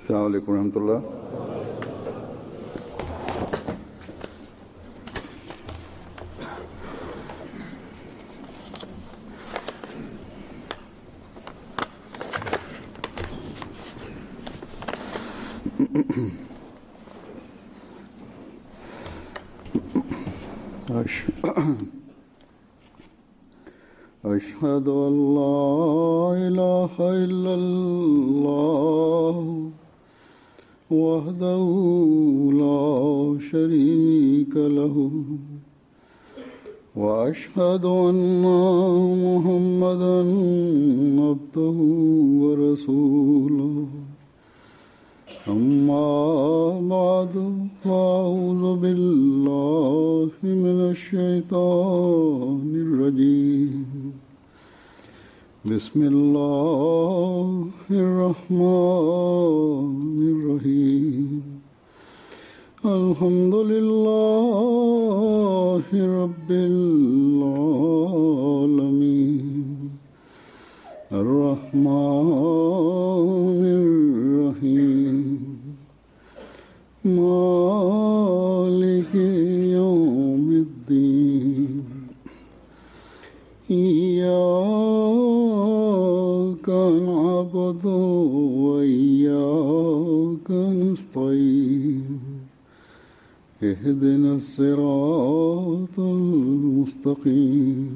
अस्सलामु अलैकुम रहमतुल्लाह। أشهد أن لا إله إلا الله وحده لا شريك له وأشهد أن محمدا عبده ورسوله أما بعد فأعوذ بالله من الشيطان الرجيم بسم الله الرحمن الرحيم الحمد لله رب العالمين الرحمن الرحيم مالك يوم الدين إياك نعبد وإياك نستعين اهدنا الصراط المستقيم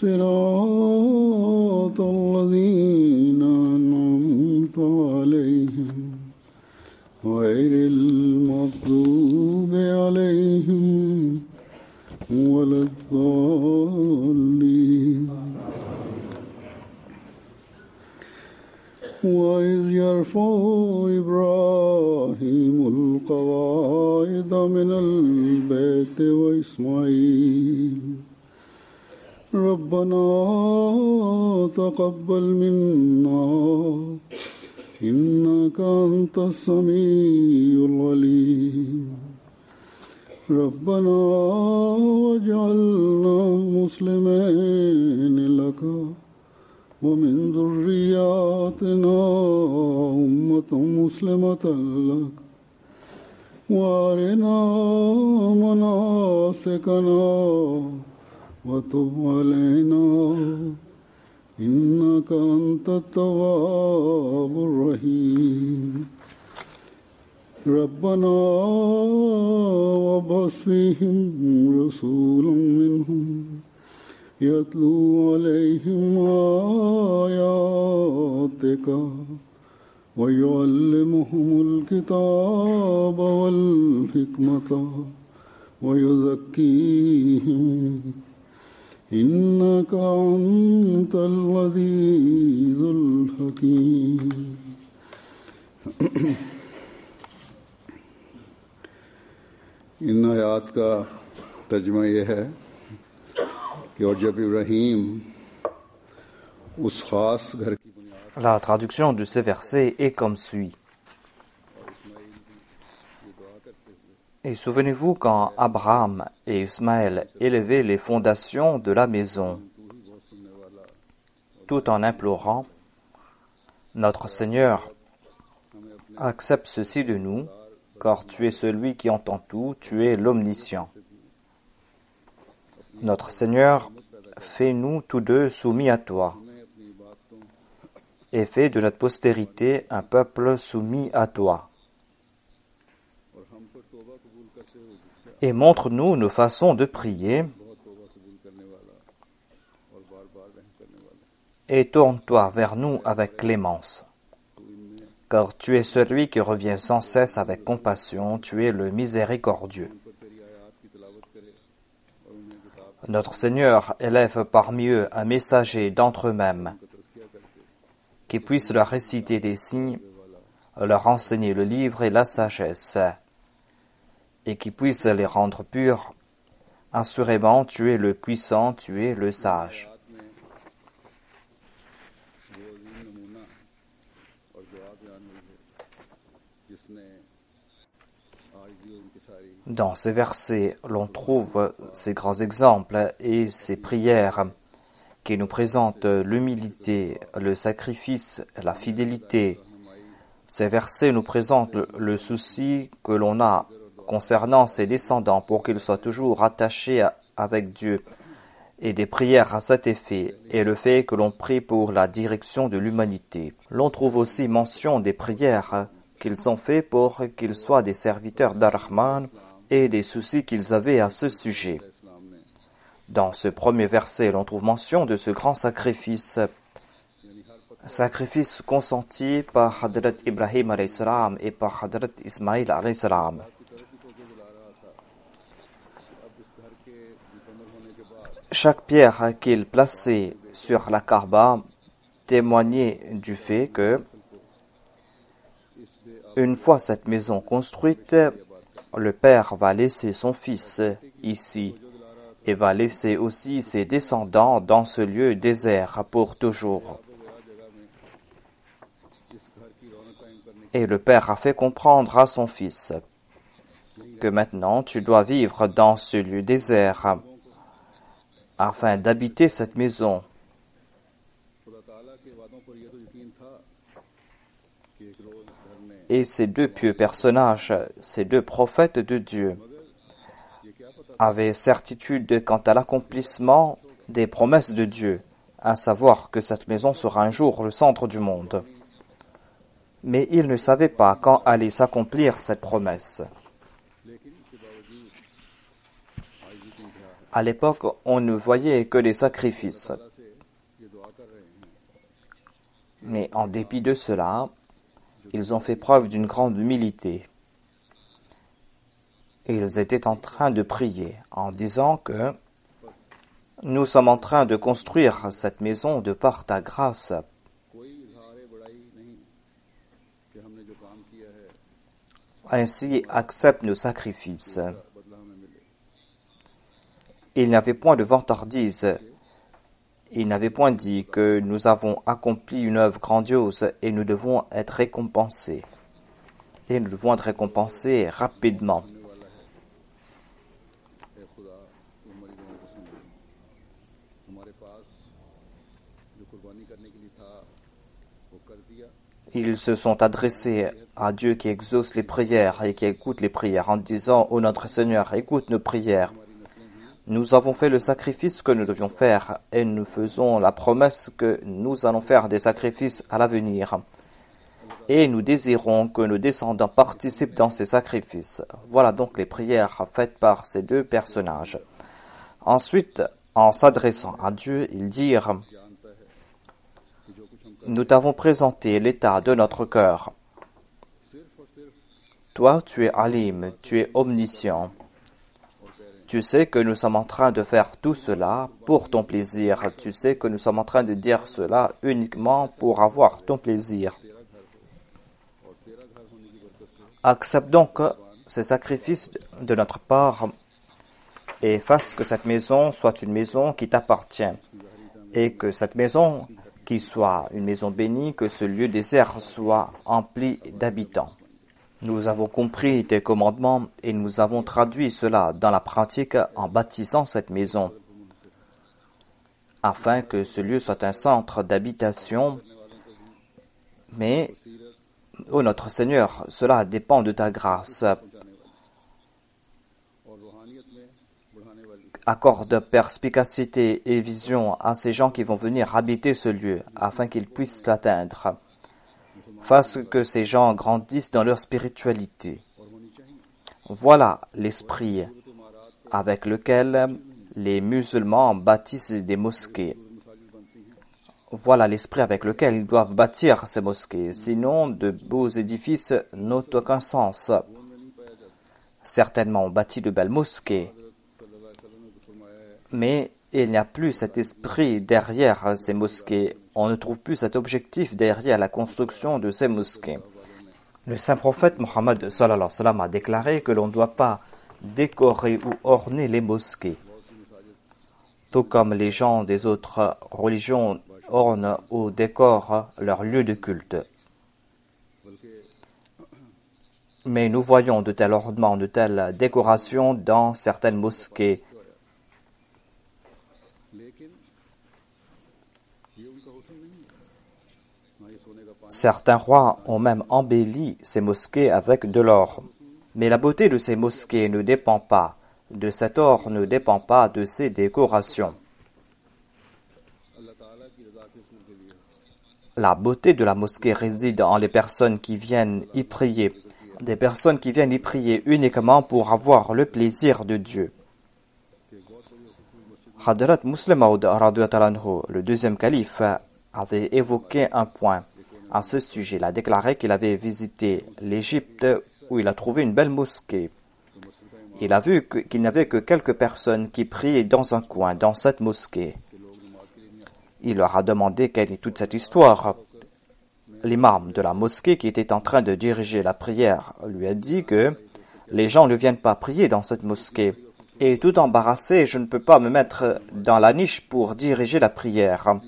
صراط الذين أنعمت عليهم غير المغضوب عليهم ولا الضالين وإذ يرفع إبراهيم القواعد من البيت وإسماعيل ربنا تقبل منا إنك أنت السميع العليم ربنا واجعلنا مسلمين لك ومن ذرياتنا أمة مسلمة لك وأرنا مناسكنا وتب علينا إنك أنت التواب الرحيم ربنا وابعث فيهم رسولا منهم يتلو عليهم آياتك ويعلمهم الكتاب والحكمة ويزكيهم إنك أنت العزيز الحكيم इन आयात का तर्जुमा यह है कि और जब इब्राहीम उस खास घर की बुनियाद La traduction de ces versets est comme suit. Et souvenez-vous quand Abraham et Ismaël élevaient les fondations de la maison, tout en implorant, notre Seigneur, accepte ceci de nous, car tu es celui qui entend tout, tu es l'omniscient. Notre Seigneur, fais-nous tous deux soumis à toi, et fais de notre postérité un peuple soumis à toi. Et montre-nous nos façons de prier, et tourne-toi vers nous avec clémence. Car tu es celui qui revient sans cesse avec compassion, tu es le miséricordieux. Notre Seigneur élève parmi eux un messager d'entre eux-mêmes, qui puisse leur réciter des signes, leur enseigner le livre et la sagesse, et qui puisse les rendre purs. Assurément, tu es le puissant, tu es le sage. Dans ces versets, l'on trouve ces grands exemples et ces prières qui nous présentent l'humilité, le sacrifice, la fidélité, Ces versets nous présentent le souci que l'on a concernant ses descendants pour qu'ils soient toujours attachés avec Dieu et des prières à cet effet et le fait que l'on prie pour la direction de l'humanité. L'on trouve aussi mention des prières qu'ils ont fait pour qu'ils soient des serviteurs d'Ar-Rahman et des soucis qu'ils avaient à ce sujet. Dans ce premier verset, l'on trouve mention de ce grand sacrifice consenti par Hadrat Ibrahim alayhi salam et par Hadrat Ismaïl alayhi salam. Chaque pierre qu'il plaçait sur la Kaaba témoignait du fait que, une fois cette maison construite, le père va laisser son fils ici et va laisser aussi ses descendants dans ce lieu désert pour toujours. Et le père a fait comprendre à son fils que maintenant tu dois vivre dans ce lieu désert afin d'habiter cette maison. Et ces deux pieux personnages, ces deux prophètes de Dieu, avaient certitude quant à l'accomplissement des promesses de Dieu, à savoir que cette maison sera un jour le centre du monde. Mais ils ne savaient pas quand allait s'accomplir cette promesse. À l'époque, on ne voyait que les sacrifices. Mais en dépit de cela, ils ont fait preuve d'une grande humilité. Ils étaient en train de prier en disant que nous sommes en train de construire cette maison de par ta grâce. Ainsi, accepte nos sacrifices. Il n'y avait point de vantardise. Il n'avait point dit que nous avons accompli une œuvre grandiose et nous devons être récompensés. Et nous devons être récompensés rapidement. Ils se sont adressés à Dieu qui exauce les prières et qui écoute les prières en disant « Ô notre Seigneur, écoute nos prières. Nous avons fait le sacrifice que nous devions faire et nous faisons la promesse que nous allons faire des sacrifices à l'avenir. Et nous désirons que nos descendants participent dans ces sacrifices. » Voilà donc les prières faites par ces deux personnages. Ensuite, en s'adressant à Dieu, ils dirent « Nous t'avons présenté l'état de notre cœur. Toi, tu es Alim, tu es omniscient. Tu sais que nous sommes en train de faire tout cela pour ton plaisir. Tu sais que nous sommes en train de dire cela uniquement pour avoir ton plaisir. Accepte donc ces sacrifices de notre part et fasse que cette maison soit une maison qui t'appartient et que cette maison qui soit une maison bénie, que ce lieu désert soit empli d'habitants. Nous avons compris tes commandements et nous avons traduit cela dans la pratique en bâtissant cette maison, afin que ce lieu soit un centre d'habitation. Mais, ô notre Seigneur, cela dépend de ta grâce. Accorde perspicacité et vision à ces gens qui vont venir habiter ce lieu, afin qu'ils puissent l'atteindre. Fasse que ces gens grandissent dans leur spiritualité. Voilà l'esprit avec lequel les musulmans bâtissent des mosquées. Voilà l'esprit avec lequel ils doivent bâtir ces mosquées. Sinon, de beaux édifices n'ont aucun sens. Certainement, on bâtit de belles mosquées, mais il n'y a plus cet esprit derrière ces mosquées. On ne trouve plus cet objectif derrière la construction de ces mosquées. Le saint prophète Mohammed sallallahu alayhi wa sallam a déclaré que l'on ne doit pas décorer ou orner les mosquées, tout comme les gens des autres religions ornent ou décorent leurs lieux de culte. Mais nous voyons de tels ornements, de telles décorations dans certaines mosquées. Certains rois ont même embelli ces mosquées avec de l'or. Mais la beauté de ces mosquées ne dépend pas de cet or, ne dépend pas de ces décorations. La beauté de la mosquée réside en les personnes qui viennent y prier. Des personnes qui viennent y prier uniquement pour avoir le plaisir de Dieu. Hadrat Muslim Maud, le deuxième calife, avait évoqué un point à ce sujet. Il a déclaré qu'il avait visité l'Égypte où il a trouvé une belle mosquée. Il a vu qu'il n'y avait que quelques personnes qui priaient dans un coin, dans cette mosquée. Il leur a demandé quelle est toute cette histoire. L'imam de la mosquée qui était en train de diriger la prière lui a dit que les gens ne viennent pas prier dans cette mosquée. Et tout embarrassé, je ne peux pas me mettre dans la niche pour diriger la prière.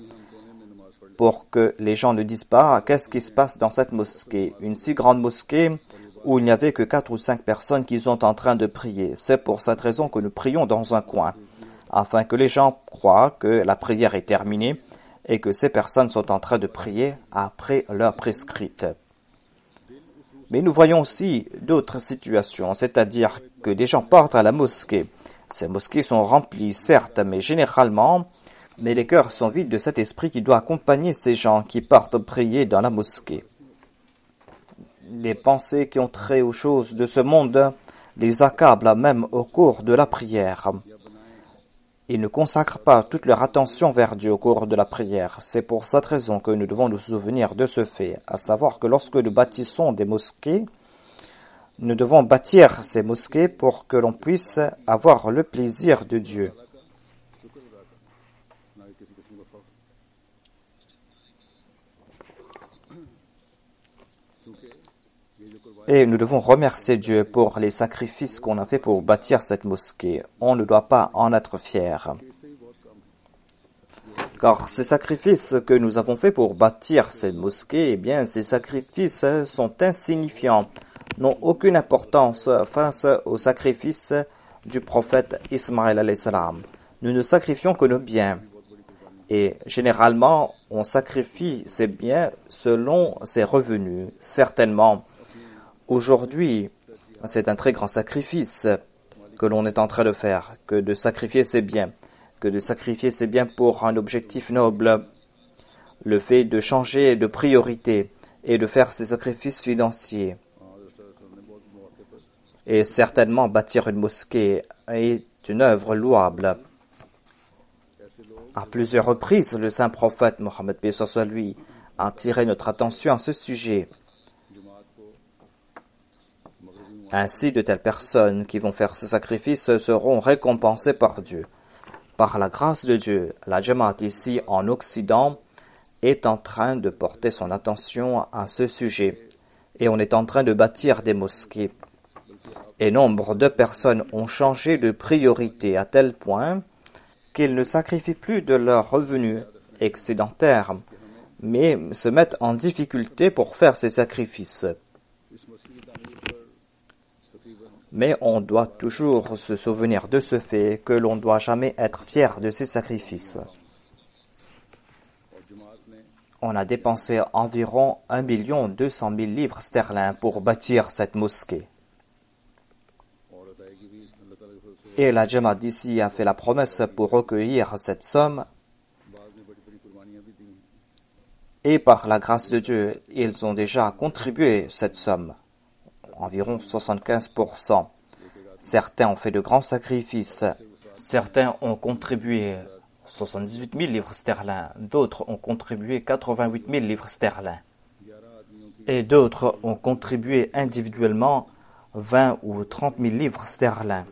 Pour que les gens ne disent pas qu'est-ce qui se passe dans cette mosquée. Une si grande mosquée où il n'y avait que 4 ou 5 personnes qui sont en train de prier. C'est pour cette raison que nous prions dans un coin, afin que les gens croient que la prière est terminée et que ces personnes sont en train de prier après l'heure prescrite. Mais nous voyons aussi d'autres situations, c'est-à-dire que des gens partent à la mosquée. Ces mosquées sont remplies, certes, mais généralement, les cœurs sont vides de cet esprit qui doit accompagner ces gens qui partent prier dans la mosquée. Les pensées qui ont trait aux choses de ce monde les accablent même au cours de la prière. Ils ne consacrent pas toute leur attention vers Dieu au cours de la prière. C'est pour cette raison que nous devons nous souvenir de ce fait, à savoir que lorsque nous bâtissons des mosquées, nous devons bâtir ces mosquées pour que l'on puisse avoir le plaisir de Dieu. Et nous devons remercier Dieu pour les sacrifices qu'on a fait pour bâtir cette mosquée. On ne doit pas en être fier. Car ces sacrifices que nous avons faits pour bâtir cette mosquée, eh bien, ces sacrifices sont insignifiants, n'ont aucune importance face aux sacrifices du prophète Ismaël alayhi salam. Nous ne sacrifions que nos biens. Et généralement, on sacrifie ses biens selon ses revenus. Certainement, aujourd'hui, c'est un très grand sacrifice que l'on est en train de faire, que de sacrifier ses biens, pour un objectif noble, le fait de changer de priorité et de faire ces sacrifices financiers. Et certainement, bâtir une mosquée est une œuvre louable. À plusieurs reprises, le saint prophète Mohammed lui a attiré notre attention à ce sujet. Ainsi, de telles personnes qui vont faire ce sacrifice seront récompensées par Dieu. Par la grâce de Dieu, la Jamaat ici en Occident est en train de porter son attention à ce sujet. Et on est en train de bâtir des mosquées. Et nombre de personnes ont changé de priorité à tel point qu'ils ne sacrifient plus de leurs revenus excédentaires, mais se mettent en difficulté pour faire ces sacrifices. Mais on doit toujours se souvenir de ce fait que l'on ne doit jamais être fier de ces sacrifices. On a dépensé environ 1 200 000 livres sterling pour bâtir cette mosquée. Et la Jamaat d'ici a fait la promesse pour recueillir cette somme. Et par la grâce de Dieu, ils ont déjà contribué cette somme, environ 75%. Certains ont fait de grands sacrifices. Certains ont contribué 78 000 livres sterling. D'autres ont contribué 88 000 livres sterling. Et d'autres ont contribué individuellement 20 ou 30 000 livres sterling.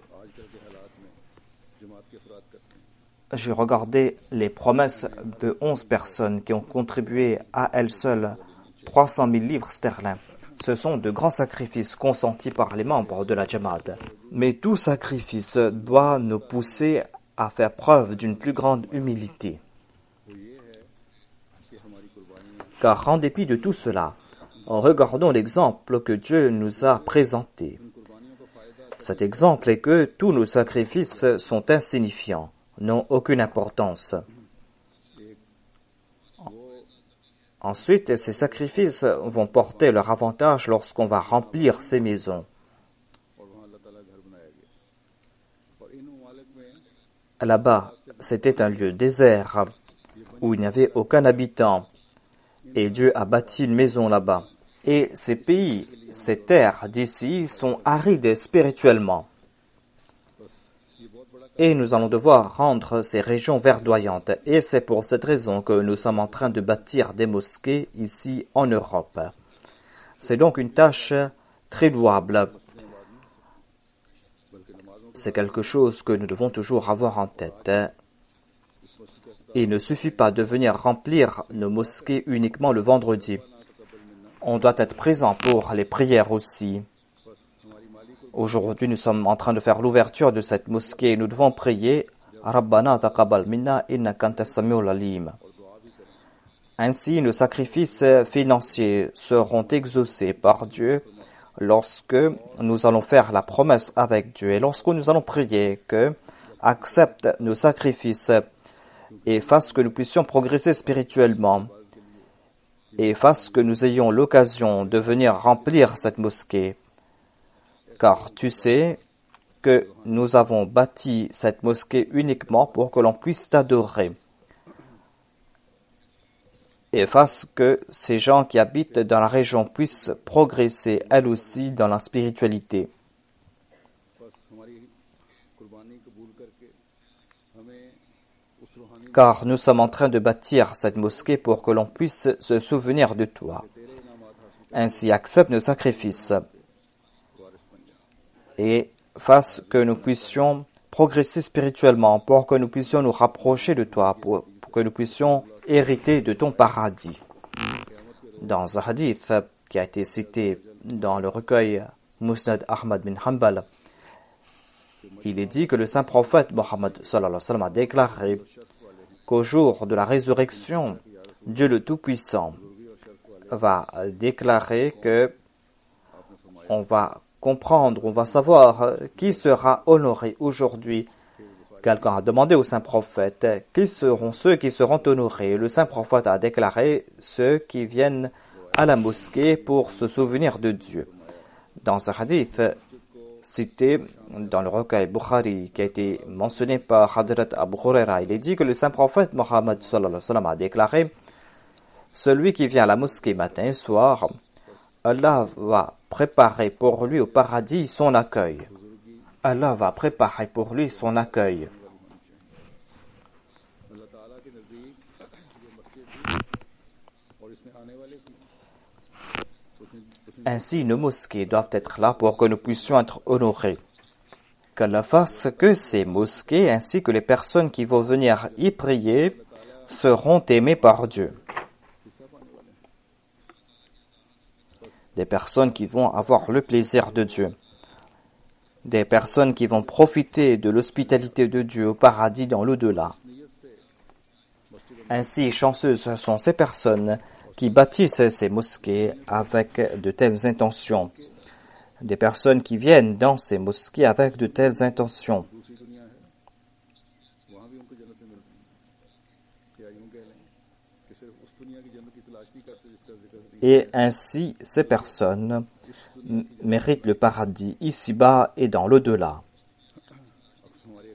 J'ai regardé les promesses de 11 personnes qui ont contribué à elles seules 300 000 livres sterling. Ce sont de grands sacrifices consentis par les membres de la Jamaat. Mais tout sacrifice doit nous pousser à faire preuve d'une plus grande humilité. Car en dépit de tout cela, regardons l'exemple que Dieu nous a présenté. Cet exemple est que tous nos sacrifices sont insignifiants, n'ont aucune importance. Ensuite, ces sacrifices vont porter leur avantage lorsqu'on va remplir ces maisons. Là-bas, c'était un lieu désert où il n'y avait aucun habitant. Et Dieu a bâti une maison là-bas. Et ces pays, ces terres d'ici sont arides spirituellement. Et nous allons devoir rendre ces régions verdoyantes. Et c'est pour cette raison que nous sommes en train de bâtir des mosquées ici en Europe. C'est donc une tâche très louable. C'est quelque chose que nous devons toujours avoir en tête. Il ne suffit pas de venir remplir nos mosquées uniquement le vendredi. On doit être présent pour les prières aussi. Aujourd'hui, nous sommes en train de faire l'ouverture de cette mosquée. Nous devons prier Rabbana taqabbal minna innaka antas samiul alim. Ainsi, nos sacrifices financiers seront exaucés par Dieu lorsque nous allons faire la promesse avec Dieu et lorsque nous allons prier que accepte nos sacrifices et fasse que nous puissions progresser spirituellement et fasse que nous ayons l'occasion de venir remplir cette mosquée. Car tu sais que nous avons bâti cette mosquée uniquement pour que l'on puisse t'adorer. Et fasse que ces gens qui habitent dans la région puissent progresser elles aussi dans la spiritualité. Car nous sommes en train de bâtir cette mosquée pour que l'on puisse se souvenir de toi. Ainsi, accepte nos sacrifices et fasse que nous puissions progresser spirituellement pour que nous puissions nous rapprocher de toi, pour que nous puissions hériter de ton paradis. Dans un hadith qui a été cité dans le recueil Musnad Ahmad bin Hanbal, il est dit que le saint prophète Mohammed sallallahu alayhi wa sallam a déclaré qu'au jour de la résurrection, Dieu le Tout-Puissant va déclarer que on va comprendre, on va savoir qui sera honoré aujourd'hui. Quelqu'un a demandé au saint prophète qui seront ceux qui seront honorés. Le saint prophète a déclaré ceux qui viennent à la mosquée pour se souvenir de Dieu. Dans un hadith cité dans le recueil Bukhari qui a été mentionné par Hadrat Abu Huraira, il est dit que le saint prophète Mohammed sallallahu alayhi wa sallam a déclaré celui qui vient à la mosquée matin et soir, Allah va préparer pour lui au paradis son accueil. Allah va préparer pour lui son accueil. Ainsi, nos mosquées doivent être là pour que nous puissions être honorés. Qu'Allah fasse que ces mosquées ainsi que les personnes qui vont venir y prier seront aimées par Dieu. Des personnes qui vont avoir le plaisir de Dieu. Des personnes qui vont profiter de l'hospitalité de Dieu au paradis dans l'au-delà. Ainsi, chanceuses sont ces personnes qui bâtissent ces mosquées avec de telles intentions. Des personnes qui viennent dans ces mosquées avec de telles intentions. Et ainsi, ces personnes méritent le paradis ici-bas et dans l'au-delà.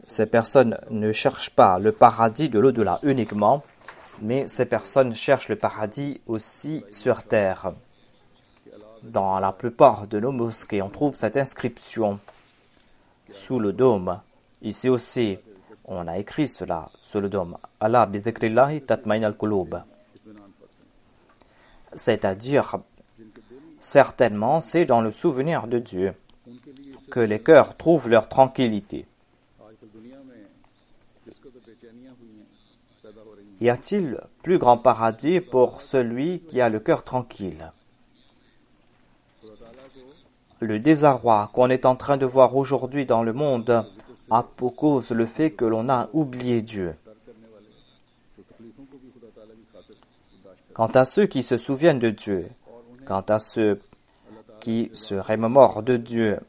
Ces personnes ne cherchent pas le paradis de l'au-delà uniquement, mais ces personnes cherchent le paradis aussi sur terre. Dans la plupart de nos mosquées, on trouve cette inscription sous le dôme. Ici aussi, on a écrit cela sous le dôme. Allah bi zikrillahi tatmain al-qulub. C'est-à-dire, certainement, c'est dans le souvenir de Dieu que les cœurs trouvent leur tranquillité. Y a-t-il plus grand paradis pour celui qui a le cœur tranquille? Le désarroi qu'on est en train de voir aujourd'hui dans le monde a pour cause le fait que l'on a oublié Dieu. Quant à ceux qui se souviennent de Dieu, quant à ceux qui se remémorent de Dieu,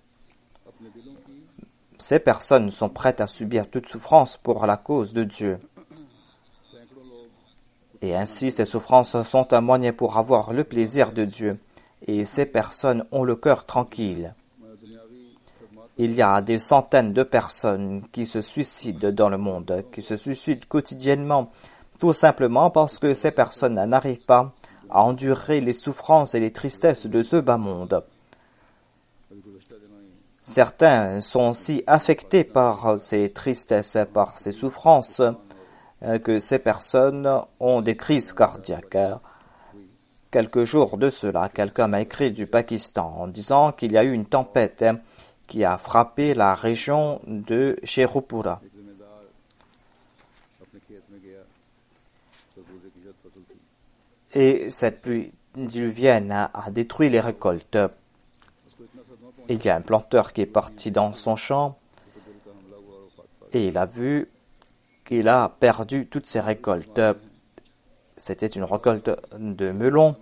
ces personnes sont prêtes à subir toute souffrance pour la cause de Dieu. Et ainsi, ces souffrances sont un moyen pour avoir le plaisir de Dieu. Et ces personnes ont le cœur tranquille. Il y a des centaines de personnes qui se suicident dans le monde, qui se suicident quotidiennement, tout simplement parce que ces personnes n'arrivent pas à endurer les souffrances et les tristesses de ce bas monde. Certains sont si affectés par ces tristesses, par ces souffrances, que ces personnes ont des crises cardiaques. Quelques jours de cela, quelqu'un m'a écrit du Pakistan en disant qu'il y a eu une tempête qui a frappé la région de Sherupura. Et cette pluie diluvienne a détruit les récoltes. Il y a un planteur qui est parti dans son champ et il a vu qu'il a perdu toutes ses récoltes. C'était une récolte de melons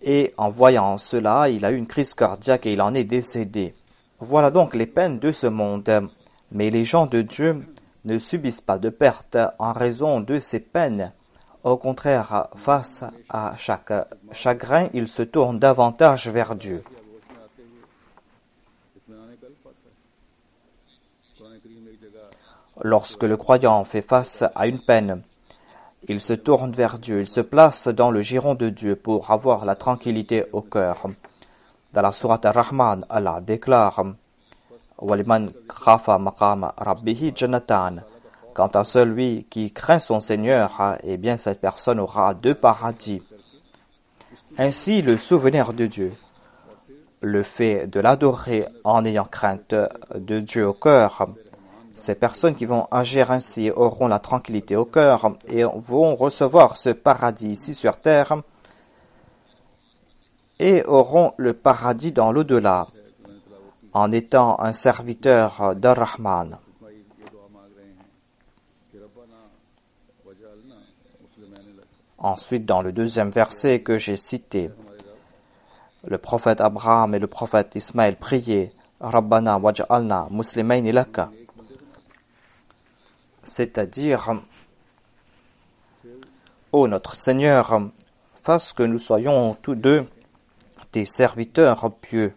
et en voyant cela, il a eu une crise cardiaque et il en est décédé. Voilà donc les peines de ce monde. Mais les gens de Dieu ne subissent pas de perte en raison de ces peines. Au contraire, face à chaque chagrin, ils se tournent davantage vers Dieu. Lorsque le croyant fait face à une peine, il se tourne vers Dieu, il se place dans le giron de Dieu pour avoir la tranquillité au cœur. Dans la sourate Ar-Rahman, Allah déclare وَلِمَنْ خَافَ مَقَامَ رَبِّهِ جَنَّتَانِ. Quant à celui qui craint son Seigneur, eh bien cette personne aura 2 paradis. Ainsi, le souvenir de Dieu, le fait de l'adorer en ayant crainte de Dieu au cœur, ces personnes qui vont agir ainsi auront la tranquillité au cœur et vont recevoir ce paradis ici sur terre et auront le paradis dans l'au-delà en étant un serviteur d'Ar-Rahman. Ensuite, dans le 2e verset que j'ai cité, le prophète Abraham et le prophète Ismaël priaient Rabbana waj'alna muslimayni laka, c'est-à-dire ô notre Seigneur, fasse que nous soyons tous deux tes serviteurs pieux.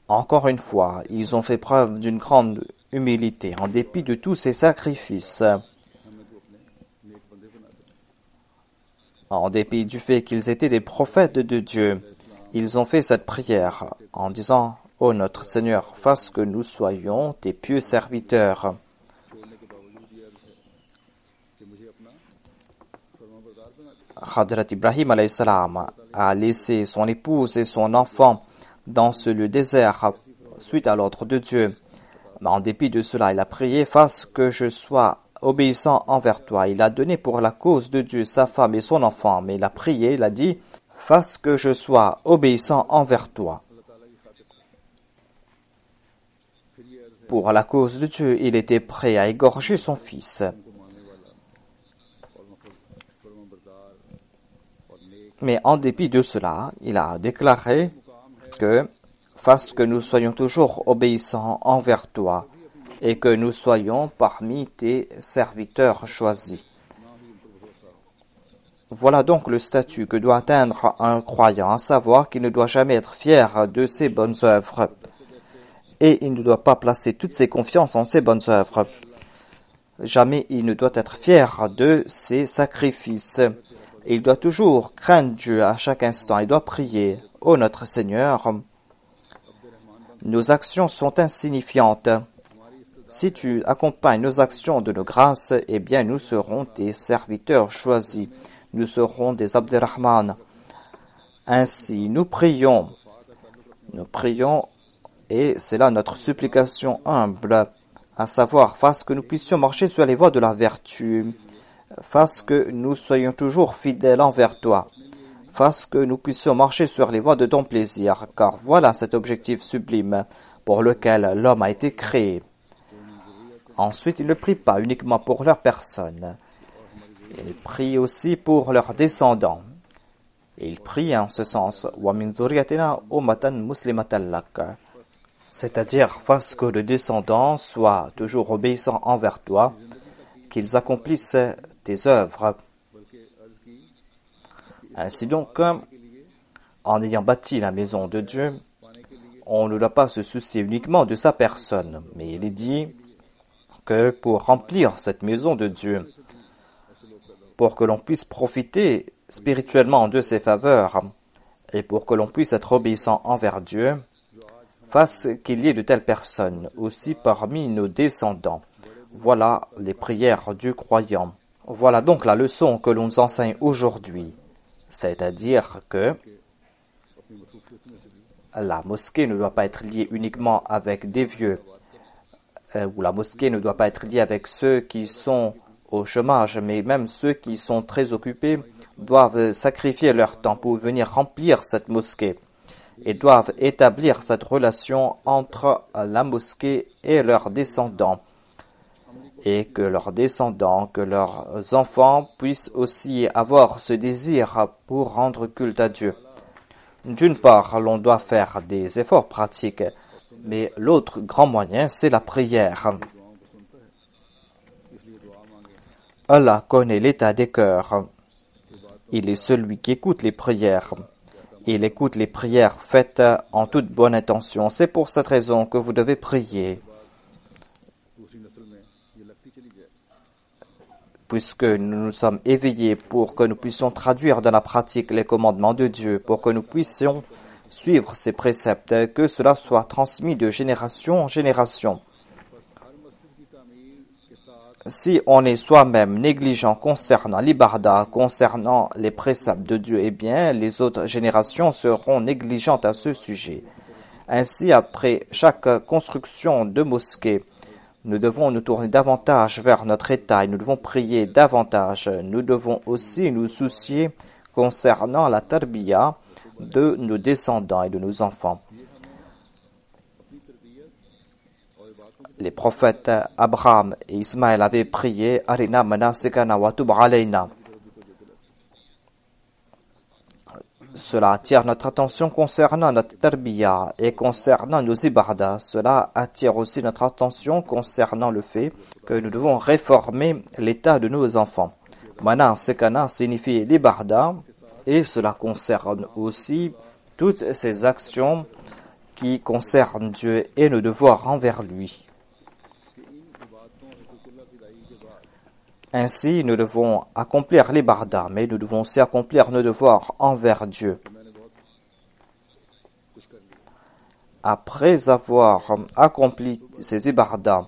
Encore une fois, ils ont fait preuve d'une grande humilité, en dépit de tous ces sacrifices, en dépit du fait qu'ils étaient des prophètes de Dieu. Ils ont fait cette prière en disant « Ô notre Seigneur, fasse que nous soyons tes pieux serviteurs. » Hadrat Ibrahim alayhi salam a laissé son épouse et son enfant dans ce lieu désert suite à l'ordre de Dieu. Mais en dépit de cela, il a prié « Fasse que je sois obéissant envers toi. » Il a donné pour la cause de Dieu sa femme et son enfant, mais il a prié, il a dit « Fasse que je sois obéissant envers toi. » Pour la cause de Dieu, il était prêt à égorger son fils. Mais en dépit de cela, il a déclaré que fasse que nous soyons toujours obéissants envers toi et que nous soyons parmi tes serviteurs choisis. Voilà donc le statut que doit atteindre un croyant, à savoir qu'il ne doit jamais être fier de ses bonnes œuvres et il ne doit pas placer toutes ses confiances en ses bonnes œuvres. Jamais il ne doit être fier de ses sacrifices. Il doit toujours craindre Dieu à chaque instant. Il doit prier « Ô notre Seigneur, nos actions sont insignifiantes. Si tu accompagnes nos actions de nos grâces, eh bien nous serons tes serviteurs choisis. Nous serons des Abderrahman. Ainsi, nous prions et c'est là notre supplication humble, à savoir, fasse que nous puissions marcher sur les voies de la vertu, fasse que nous soyons toujours fidèles envers toi, fasse que nous puissions marcher sur les voies de ton plaisir, car voilà cet objectif sublime pour lequel l'homme a été créé. Ensuite, il ne prie pas uniquement pour leur personne, il prie aussi pour leurs descendants. Et il prie en ce sens, wa min dhurriyyatina ummatan muslimatan lak. C'est-à-dire, fasse que le descendant soit toujours obéissant envers toi, qu'ils accomplissent tes œuvres. Ainsi donc, en ayant bâti la maison de Dieu, on ne doit pas se soucier uniquement de sa personne, mais il est dit que pour remplir cette maison de Dieu, pour que l'on puisse profiter spirituellement de ses faveurs et pour que l'on puisse être obéissant envers Dieu, fasse qu'il y ait de telles personnes aussi parmi nos descendants. Voilà les prières du croyant. Voilà donc la leçon que l'on nous enseigne aujourd'hui. C'est-à-dire que la mosquée ne doit pas être liée uniquement avec des vieux, ou la mosquée ne doit pas être liée avec ceux qui sont au chômage, mais même ceux qui sont très occupés doivent sacrifier leur temps pour venir remplir cette mosquée et doivent établir cette relation entre la mosquée et leurs descendants, et que leurs descendants, que leurs enfants puissent aussi avoir ce désir pour rendre culte à Dieu. D'une part, l'on doit faire des efforts pratiques, mais l'autre grand moyen, c'est la prière. Allah connaît l'état des cœurs. Il est celui qui écoute les prières. Il écoute les prières faites en toute bonne intention. C'est pour cette raison que vous devez prier. Puisque nous nous sommes éveillés pour que nous puissions traduire dans la pratique les commandements de Dieu, pour que nous puissions suivre ses préceptes, que cela soit transmis de génération en génération. Si on est soi-même négligent concernant l'ibarda, concernant les préceptes de Dieu, eh bien, les autres générations seront négligentes à ce sujet. Ainsi, après chaque construction de mosquée, nous devons nous tourner davantage vers notre état et nous devons prier davantage. Nous devons aussi nous soucier concernant la tarbiya de nos descendants et de nos enfants. Les prophètes Abraham et Ismaël avaient prié Arina manasikana wa tub alayna. Cela attire notre attention concernant notre tarbiya et concernant nos ibadah. Cela attire aussi notre attention concernant le fait que nous devons réformer l'état de nos enfants. Manasikana signifie l'ibadah et cela concerne aussi toutes ces actions qui concernent Dieu et nos devoirs envers lui. Ainsi, nous devons accomplir l'ibarda, mais nous devons aussi accomplir nos devoirs envers Dieu. Après avoir accompli ces ibardas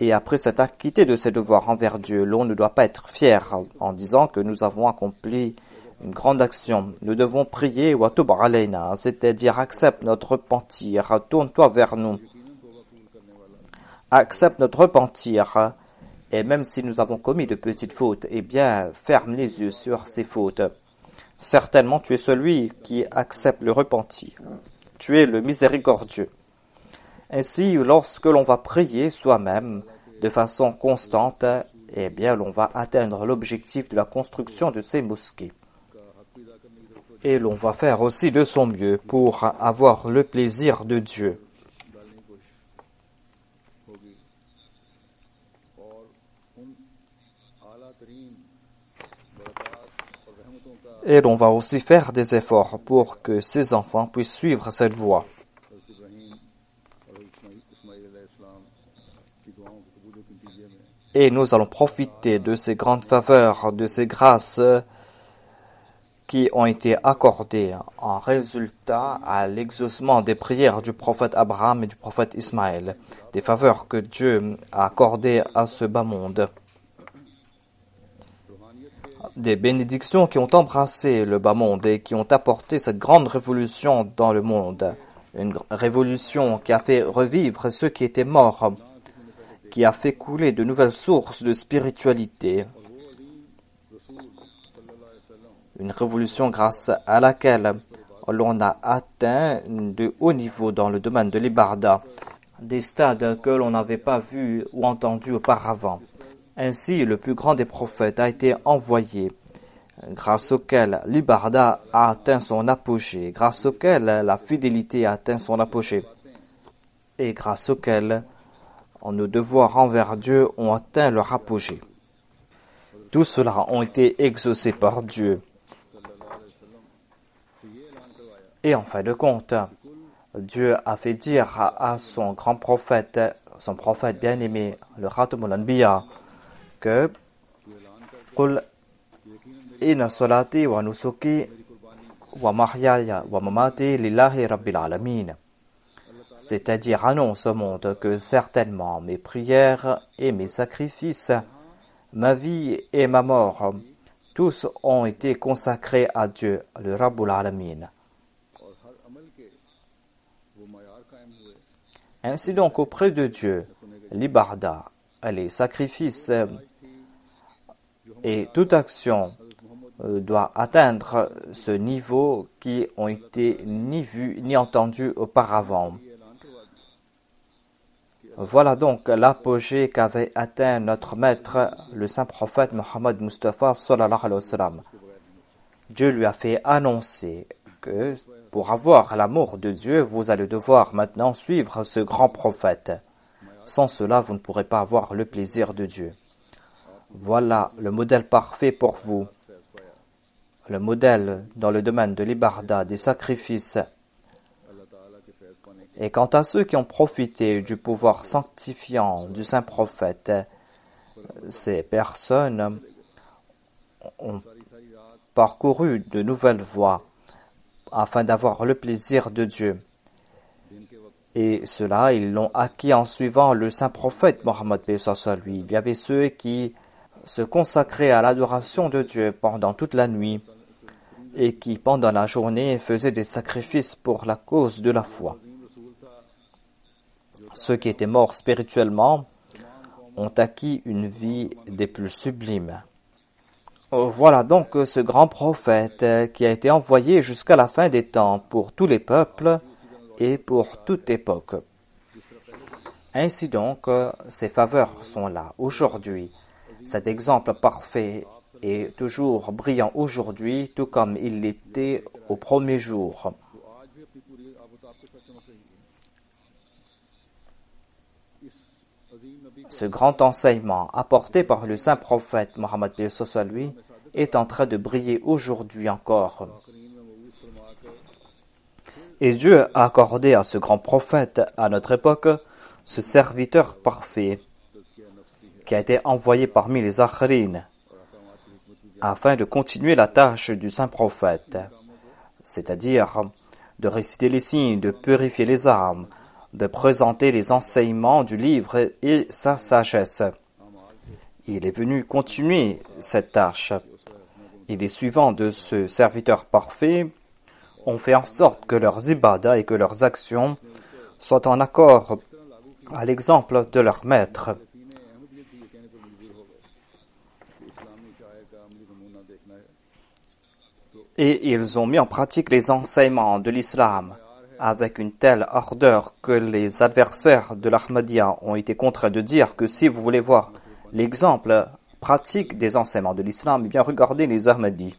et après s'être acquitté de ses devoirs envers Dieu, l'on ne doit pas être fier en disant que nous avons accompli une grande action. Nous devons prier wa tub alayna, c'est-à-dire accepte notre repentir, tourne-toi vers nous. Accepte notre repentir. Et même si nous avons commis de petites fautes, eh bien, ferme les yeux sur ces fautes. Certainement, tu es celui qui accepte le repentir. Tu es le miséricordieux. Ainsi, lorsque l'on va prier soi-même de façon constante, eh bien, l'on va atteindre l'objectif de la construction de ces mosquées. Et l'on va faire aussi de son mieux pour avoir le plaisir de Dieu. Et l'on va aussi faire des efforts pour que ces enfants puissent suivre cette voie. Et nous allons profiter de ces grandes faveurs, de ces grâces qui ont été accordées en résultat à l'exaucement des prières du prophète Abraham et du prophète Ismaël, des faveurs que Dieu a accordées à ce bas monde. Des bénédictions qui ont embrassé le bas monde et qui ont apporté cette grande révolution dans le monde. Une révolution qui a fait revivre ceux qui étaient morts, qui a fait couler de nouvelles sources de spiritualité. Une révolution grâce à laquelle l'on a atteint de hauts niveaux dans le domaine de l'ibarda, des stades que l'on n'avait pas vus ou entendus auparavant. Ainsi, le plus grand des prophètes a été envoyé. grâce auquel l'ibarda a atteint son apogée, grâce auquel la fidélité a atteint son apogée, et grâce auquel nos devoirs envers Dieu ont atteint leur apogée. Tout cela ont été exaucés par Dieu. Et en fin de compte, Dieu a fait dire à son grand prophète, son prophète bien-aimé, le Khatamul Anbiya, que Qul inna salati wa nusuki wa mahyaya wa mamati lillahi rabbil alamin. C'est-à-dire annonce au monde que certainement mes prières et mes sacrifices, ma vie et ma mort, tous ont été consacrés à Dieu, le Rabbul Alamin. Ainsi donc, auprès de Dieu, l'ibarda, les sacrifices et toute action doit atteindre ce niveau qui ont été ni vu ni entendu auparavant. Voilà donc l'apogée qu'avait atteint notre maître, le saint prophète Mohammed Mustafa sallallahu alayhi wa sallam. Dieu lui a fait annoncer que pour avoir l'amour de Dieu, vous allez devoir maintenant suivre ce grand prophète. Sans cela, vous ne pourrez pas avoir le plaisir de Dieu. Voilà le modèle parfait pour vous. Le modèle dans le domaine de l'ibarda, des sacrifices. Et quant à ceux qui ont profité du pouvoir sanctifiant du saint prophète, ces personnes ont parcouru de nouvelles voies afin d'avoir le plaisir de Dieu. Et cela, ils l'ont acquis en suivant le saint prophète Mohammed b. lui. Il y avait ceux qui se consacraient à l'adoration de Dieu pendant toute la nuit et qui, pendant la journée, faisaient des sacrifices pour la cause de la foi. Ceux qui étaient morts spirituellement ont acquis une vie des plus sublimes. Voilà donc ce grand prophète qui a été envoyé jusqu'à la fin des temps pour tous les peuples et pour toute époque. Ainsi donc, ces faveurs sont là aujourd'hui. Cet exemple parfait est toujours brillant aujourd'hui, tout comme il l'était au premier jour. Ce grand enseignement apporté par le saint prophète Mohammed lui est en train de briller aujourd'hui encore. Et Dieu a accordé à ce grand prophète, à notre époque, ce serviteur parfait qui a été envoyé parmi les akharines afin de continuer la tâche du saint prophète, c'est-à-dire de réciter les signes, de purifier les âmes, de présenter les enseignements du livre et sa sagesse. Il est venu continuer cette tâche. Et les suivants de ce serviteur parfait ont fait en sorte que leurs ibadas et que leurs actions soient en accord à l'exemple de leur maître. Et ils ont mis en pratique les enseignements de l'islam avec une telle ardeur que les adversaires de l'Ahmadiyya ont été contraints de dire que si vous voulez voir l'exemple pratique des enseignements de l'islam, eh bien regardez les Ahmadis.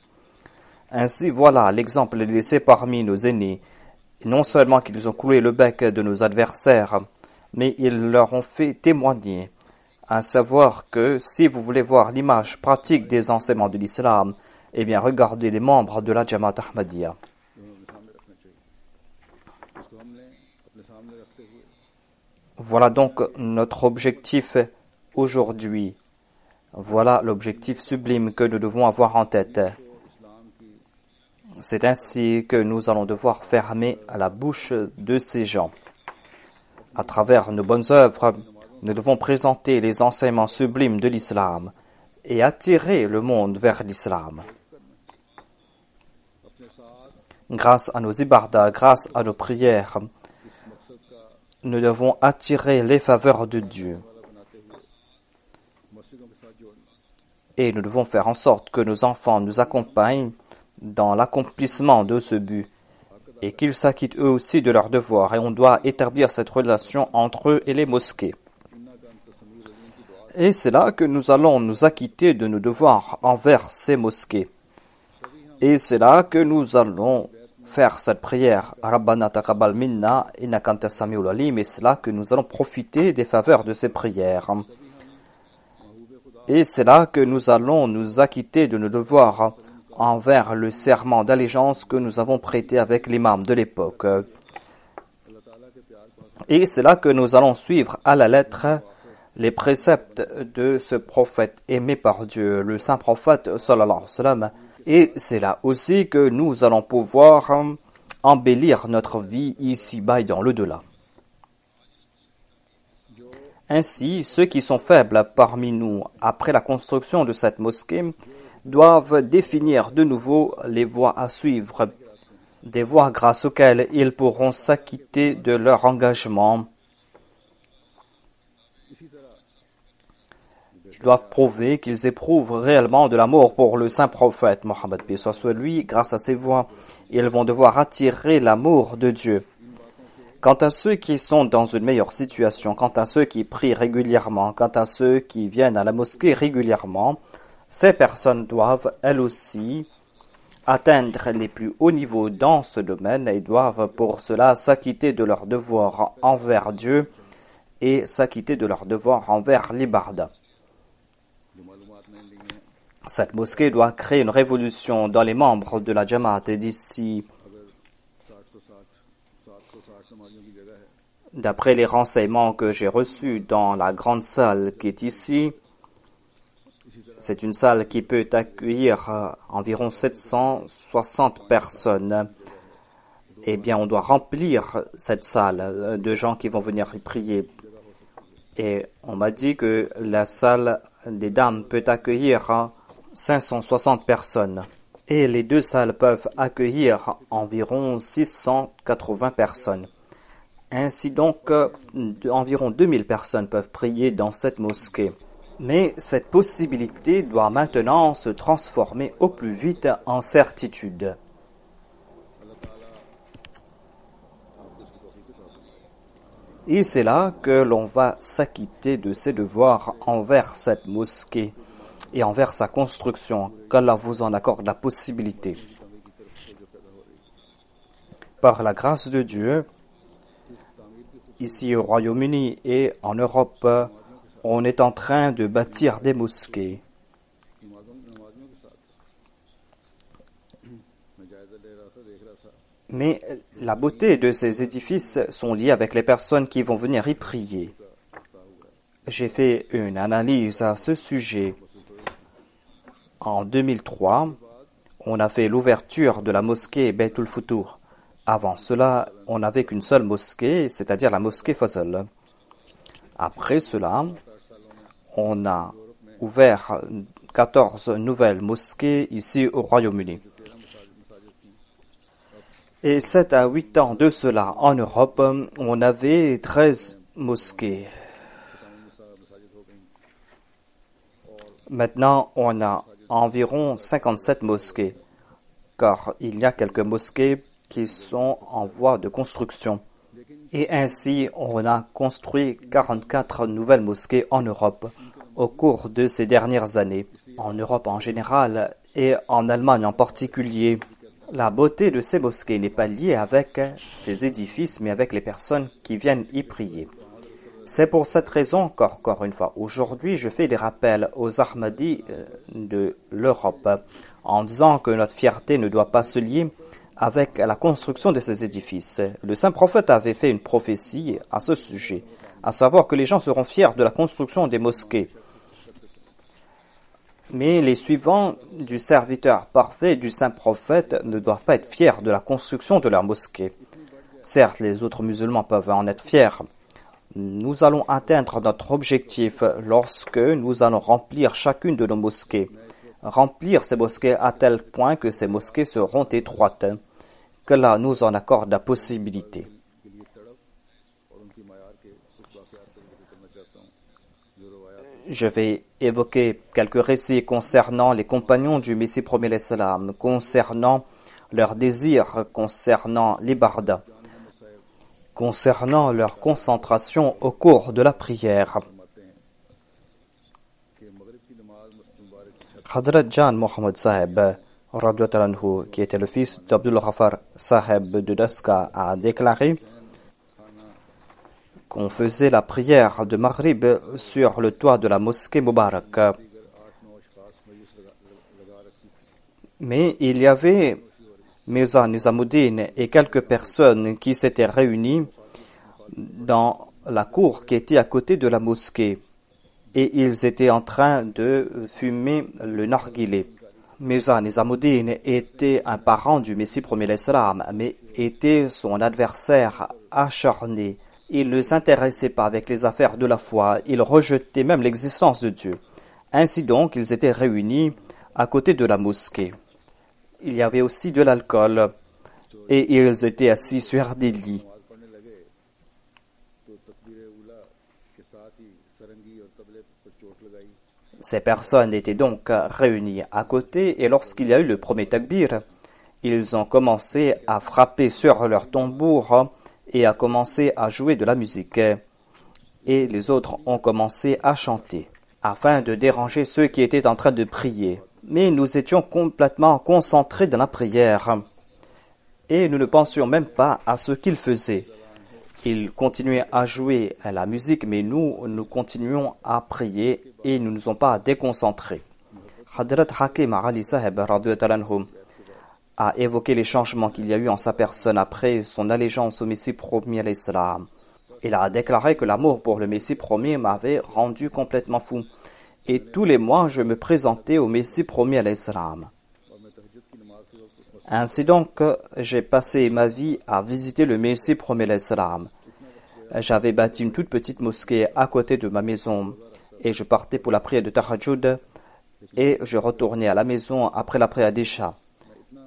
Ainsi voilà l'exemple laissé parmi nos aînés. Et non seulement qu'ils ont coulé le bec de nos adversaires, mais ils leur ont fait témoigner, à savoir que si vous voulez voir l'image pratique des enseignements de l'islam, eh bien regardez les membres de la Jamaat Ahmadiyya. Voilà donc notre objectif aujourd'hui. Voilà l'objectif sublime que nous devons avoir en tête. C'est ainsi que nous allons devoir fermer la bouche de ces gens. À travers nos bonnes œuvres, nous devons présenter les enseignements sublimes de l'islam et attirer le monde vers l'islam. Grâce à nos ibadas, grâce à nos prières, nous devons attirer les faveurs de Dieu. Et nous devons faire en sorte que nos enfants nous accompagnent dans l'accomplissement de ce but et qu'ils s'acquittent eux aussi de leurs devoirs. Et on doit établir cette relation entre eux et les mosquées. Et c'est là que nous allons nous acquitter de nos devoirs envers ces mosquées. Et c'est là que nous allons faire cette prière. Rabbana taqabbal minna innaka antas samiul alim. Et c'est là que nous allons profiter des faveurs de ces prières. Et c'est là que nous allons nous acquitter de nos devoirs envers le serment d'allégeance que nous avons prêté avec l'imam de l'époque. Et c'est là que nous allons suivre à la lettre les préceptes de ce prophète aimé par Dieu, le saint prophète sallallahu alayhi wa sallam. Et c'est là aussi que nous allons pouvoir embellir notre vie ici-bas et dans l'au-delà. Ainsi, ceux qui sont faibles parmi nous, après la construction de cette mosquée, doivent définir de nouveau les voies à suivre, des voies grâce auxquelles ils pourront s'acquitter de leur engagement. Ils doivent prouver qu'ils éprouvent réellement de l'amour pour le saint prophète Mohammed paix soit lui. Grâce à ces voies, ils vont devoir attirer l'amour de Dieu. Quant à ceux qui sont dans une meilleure situation, quant à ceux qui prient régulièrement, quant à ceux qui viennent à la mosquée régulièrement, ces personnes doivent, elles aussi, atteindre les plus hauts niveaux dans ce domaine et doivent pour cela s'acquitter de leurs devoirs envers Dieu et s'acquitter de leurs devoirs envers l'ibarda. Cette mosquée doit créer une révolution dans les membres de la Jamaat d'ici. D'après les renseignements que j'ai reçus dans la grande salle qui est ici, c'est une salle qui peut accueillir environ 760 personnes. Eh bien, on doit remplir cette salle de gens qui vont venir y prier. Et on m'a dit que la salle des dames peut accueillir 560 personnes. Et les deux salles peuvent accueillir environ 680 personnes. Ainsi donc, environ 2000 personnes peuvent prier dans cette mosquée. Mais cette possibilité doit maintenant se transformer au plus vite en certitude. Et c'est là que l'on va s'acquitter de ses devoirs envers cette mosquée et envers sa construction, qu'Allah vous en accorde la possibilité. Par la grâce de Dieu, ici au Royaume-Uni et en Europe, on est en train de bâtir des mosquées. Mais la beauté de ces édifices sont liées avec les personnes qui vont venir y prier. J'ai fait une analyse à ce sujet. En 2003, on a fait l'ouverture de la mosquée Baytul Futur. Avant cela, on n'avait qu'une seule mosquée, c'est-à-dire la mosquée Fazl. Après cela, on a ouvert 14 nouvelles mosquées ici au Royaume-Uni. Et 7 à 8 ans de cela, en Europe, on avait 13 mosquées. Maintenant, on a environ 57 mosquées, car il y a quelques mosquées qui sont en voie de construction. Et ainsi, on a construit 44 nouvelles mosquées en Europe au cours de ces dernières années, en Europe en général et en Allemagne en particulier. La beauté de ces mosquées n'est pas liée avec ces édifices, mais avec les personnes qui viennent y prier. C'est pour cette raison qu'encore une fois, aujourd'hui, je fais des rappels aux Ahmadis de l'Europe en disant que notre fierté ne doit pas se lier avec la construction de ces édifices. Le saint prophète avait fait une prophétie à ce sujet, à savoir que les gens seront fiers de la construction des mosquées. Mais les suivants du serviteur parfait du saint prophète ne doivent pas être fiers de la construction de leur mosquée. Certes, les autres musulmans peuvent en être fiers. Nous allons atteindre notre objectif lorsque nous allons remplir chacune de nos mosquées. Remplir ces mosquées à tel point que ces mosquées seront étroites. Qu'Allah nous en accorde la possibilité. Je vais évoquer quelques récits concernant les compagnons du Messie premier l'Islam, concernant leurs désirs, concernant l'ibarda, concernant leur concentration au cours de la prière. Hadrat Jan Muhammad Sahib, radhiyallahu anhu, qui était le fils d'Abdul Ghaffar Saheb de Daska, a déclaré qu'on faisait la prière de Maghrib sur le toit de la mosquée Mubarak. Mais il y avait Mirza Nizamuddin et quelques personnes qui s'étaient réunies dans la cour qui était à côté de la mosquée. Et ils étaient en train de fumer le narguilé. Mirza Nizamuddin était un parent du Messie premier l'Islam, mais était son adversaire acharné. Il ne s'intéressait pas avec les affaires de la foi, il rejetait même l'existence de Dieu. Ainsi donc, ils étaient réunis à côté de la mosquée. Il y avait aussi de l'alcool, et ils étaient assis sur des lits. Ces personnes étaient donc réunies à côté, et lorsqu'il y a eu le premier takbir, ils ont commencé à frapper sur leur tambour et à commencer à jouer de la musique. Et les autres ont commencé à chanter, afin de déranger ceux qui étaient en train de prier. Mais nous étions complètement concentrés dans la prière, et nous ne pensions même pas à ce qu'ils faisaient. Ils continuaient à jouer à la musique, mais nous continuions à prier et nous ne nous sommes pas déconcentrés. Hadrat Hakim Ali Saheb a évoqué les changements qu'il y a eu en sa personne après son allégeance au Messie promis à l'Islam. Il a déclaré que l'amour pour le Messie promis m'avait rendu complètement fou. Et tous les mois, je me présentais au Messie promis à l'Islam. Ainsi donc, j'ai passé ma vie à visiter le Messie promis à l'Islam. J'avais bâti une toute petite mosquée à côté de ma maison et je partais pour la prière de Tahajjud et je retournais à la maison après la prière d'Isha.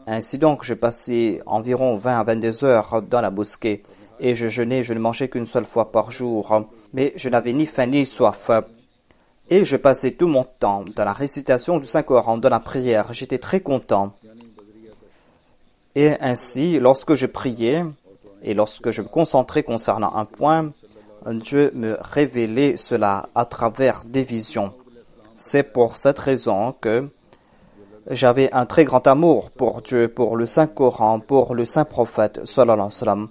Ainsi donc, je passais environ 20 à 22 heures dans la mosquée et je jeûnais, je ne mangeais qu'une seule fois par jour, mais je n'avais ni faim ni soif. Et je passais tout mon temps dans la récitation du Saint-Coran, dans la prière. J'étais très content. Et ainsi, lorsque je priais et lorsque je me concentrais concernant un point, Dieu me révélait cela à travers des visions. C'est pour cette raison que j'avais un très grand amour pour Dieu, pour le Saint-Coran, pour le Saint-Prophète, sallallahu alayhi wa sallam.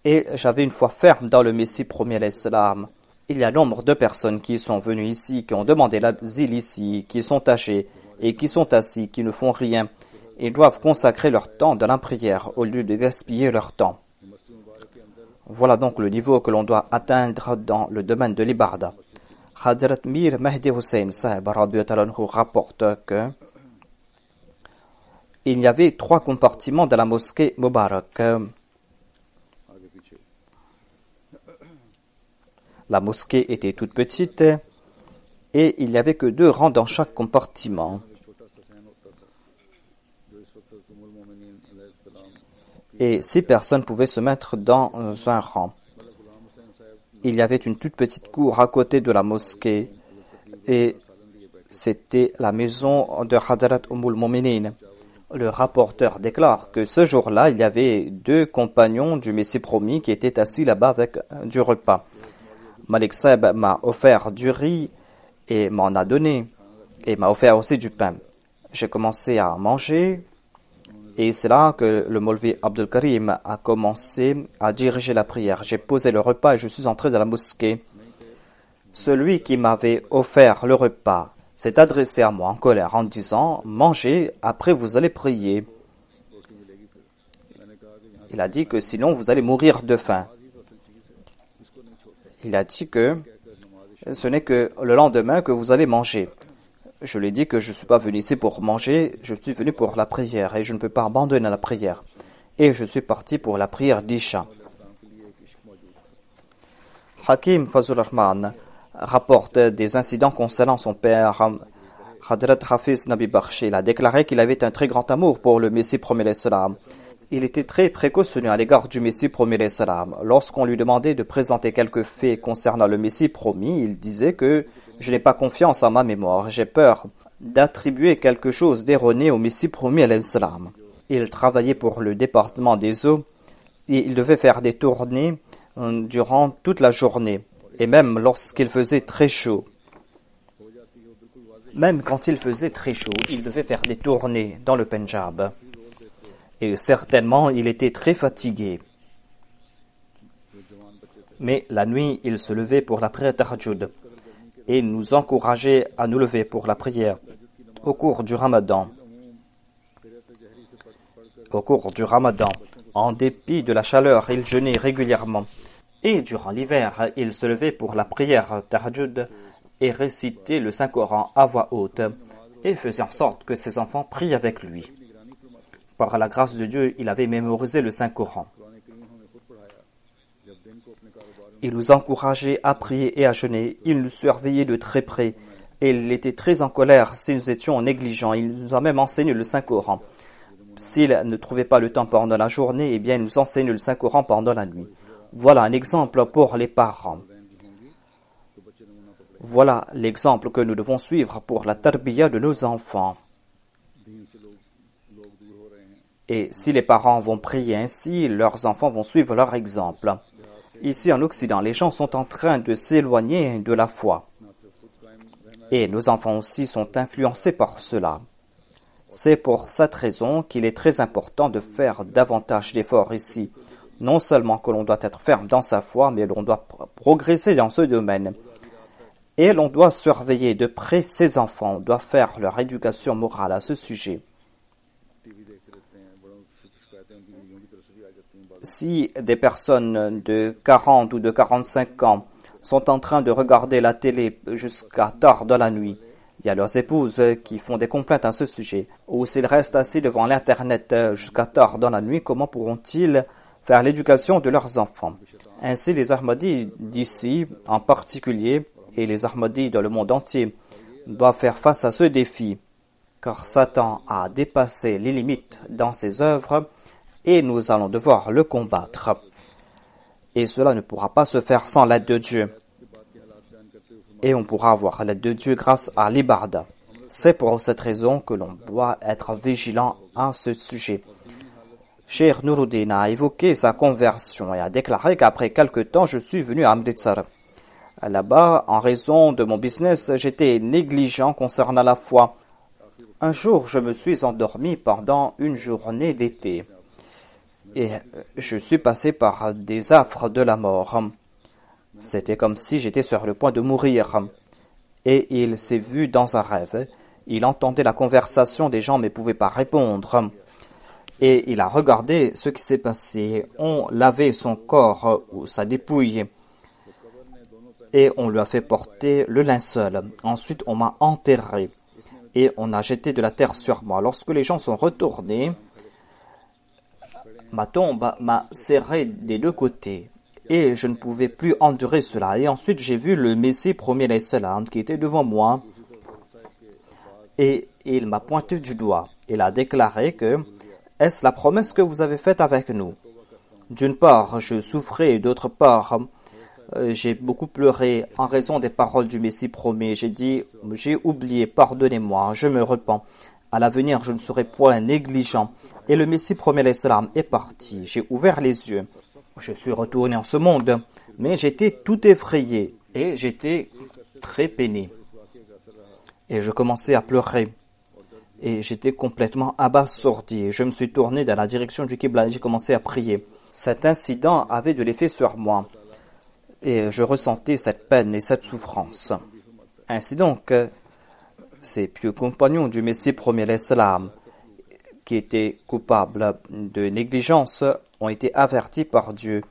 Et j'avais une foi ferme dans le Messie promis à l'Islam. Il y a nombre de personnes qui sont venues ici, qui ont demandé l'asile ici, qui sont âgées et qui sont assis, qui ne font rien. Ils doivent consacrer leur temps dans la prière au lieu de gaspiller leur temps. Voilà donc le niveau que l'on doit atteindre dans le domaine de l'ibarda. Hadrat Mir Mahdi Hussein Sahib rapporte que il y avait 3 compartiments dans la mosquée Mubarak. La mosquée était toute petite et il n'y avait que 2 rangs dans chaque compartiment. Et 6 personnes pouvaient se mettre dans un rang. Il y avait une toute petite cour à côté de la mosquée et c'était la maison de Hadrat Mu'minin. Le rapporteur déclare que ce jour-là, il y avait 2 compagnons du Messie promis qui étaient assis là-bas avec du repas. Malik Saeb m'a offert du riz et m'en a donné et m'a offert aussi du pain. J'ai commencé à manger et c'est là que le Molvi Abdul Karim a commencé à diriger la prière. J'ai posé le repas et je suis entré dans la mosquée. Celui qui m'avait offert le repas s'est adressé à moi en colère en disant « Mangez, après vous allez prier ». Il a dit que sinon vous allez mourir de faim. Il a dit que ce n'est que le lendemain que vous allez manger. Je lui ai dit que je ne suis pas venu ici pour manger, je suis venu pour la prière et je ne peux pas abandonner la prière. Et je suis parti pour la prière d'Isha. Hakim Fazul Rahman rapporte des incidents concernant son père. Hadrat Hafiz Nabi Bakhsh, il a déclaré qu'il avait un très grand amour pour le Messie promis l'Islam. Il était très précautionneux à l'égard du Messie promis l'Islam. Lorsqu'on lui demandait de présenter quelques faits concernant le Messie promis, il disait que je n'ai pas confiance en ma mémoire, j'ai peur d'attribuer quelque chose d'erroné au Messie promis à l'Islam. Il travaillait pour le département des eaux et il devait faire des tournées durant toute la journée et même lorsqu'il faisait très chaud. Même quand il faisait très chaud, il devait faire des tournées dans le Pendjab. Et certainement, il était très fatigué. Mais la nuit, il se levait pour la prière tahajjud et nous encourageait à nous lever pour la prière. Au cours du Ramadan, en dépit de la chaleur, il jeûnait régulièrement. Et durant l'hiver, il se levait pour la prière tahajjud et récitait le Saint-Coran à voix haute et faisait en sorte que ses enfants prient avec lui. Par la grâce de Dieu, il avait mémorisé le Saint-Coran. Il nous encourageait à prier et à jeûner. Il nous surveillait de très près. Et il était très en colère si nous étions négligents. Il nous a même enseigné le Saint-Coran. S'il ne trouvait pas le temps pendant la journée, eh bien, il nous enseigne le Saint-Coran pendant la nuit. Voilà un exemple pour les parents. Voilà l'exemple que nous devons suivre pour la tarbiya de nos enfants. Et si les parents vont prier ainsi, leurs enfants vont suivre leur exemple. Ici en Occident, les gens sont en train de s'éloigner de la foi. Et nos enfants aussi sont influencés par cela. C'est pour cette raison qu'il est très important de faire davantage d'efforts ici. Non seulement que l'on doit être ferme dans sa foi, mais l'on doit progresser dans ce domaine. Et l'on doit surveiller de près ses enfants, on doit faire leur éducation morale à ce sujet. Si des personnes de 40 ou de 45 ans sont en train de regarder la télé jusqu'à tard dans la nuit, il y a leurs épouses qui font des complaintes à ce sujet. Ou s'ils restent assis devant l'Internet jusqu'à tard dans la nuit, comment pourront-ils faire l'éducation de leurs enfants? Ainsi, les Ahmadis d'ici, en particulier, et les Ahmadis dans le monde entier, doivent faire face à ce défi, car Satan a dépassé les limites dans ses œuvres et nous allons devoir le combattre. Et cela ne pourra pas se faire sans l'aide de Dieu. Et on pourra avoir l'aide de Dieu grâce à l'ibarda. C'est pour cette raison que l'on doit être vigilant à ce sujet. Cheikh Nuruddin a évoqué sa conversion et a déclaré qu'après quelque temps, je suis venu à Amritsar. Là-bas, en raison de mon business, j'étais négligent concernant la foi. Un jour, je me suis endormi pendant une journée d'été. Et je suis passé par des affres de la mort. C'était comme si j'étais sur le point de mourir. Et il s'est vu dans un rêve. Il entendait la conversation des gens mais ne pouvait pas répondre. Et il a regardé ce qui s'est passé. On lavait son corps ou sa dépouille. Et on lui a fait porter le linceul. Ensuite, on m'a enterré. Et on a jeté de la terre sur moi. Lorsque les gens sont retournés, ma tombe m'a serré des deux côtés et je ne pouvais plus endurer cela. Et ensuite, j'ai vu le Messie premier salam qui était devant moi et il m'a pointé du doigt. Il a déclaré que « Est-ce la promesse que vous avez faite avec nous ?» D'une part, je souffrais et d'autre part, j'ai beaucoup pleuré en raison des paroles du Messie premier. J'ai dit « J'ai oublié, pardonnez-moi, je me repens. À l'avenir, je ne serai point négligent. » Et le Messie premier salam est parti. J'ai ouvert les yeux. Je suis retourné en ce monde, mais j'étais tout effrayé et j'étais très peiné. Et je commençais à pleurer. Et j'étais complètement abasourdi. Je me suis tourné dans la direction du Qibla et j'ai commencé à prier. Cet incident avait de l'effet sur moi. Et je ressentais cette peine et cette souffrance. Ainsi donc, ces pieux compagnons du Messie premier salam qui étaient coupables de négligence ont été avertis par Dieu.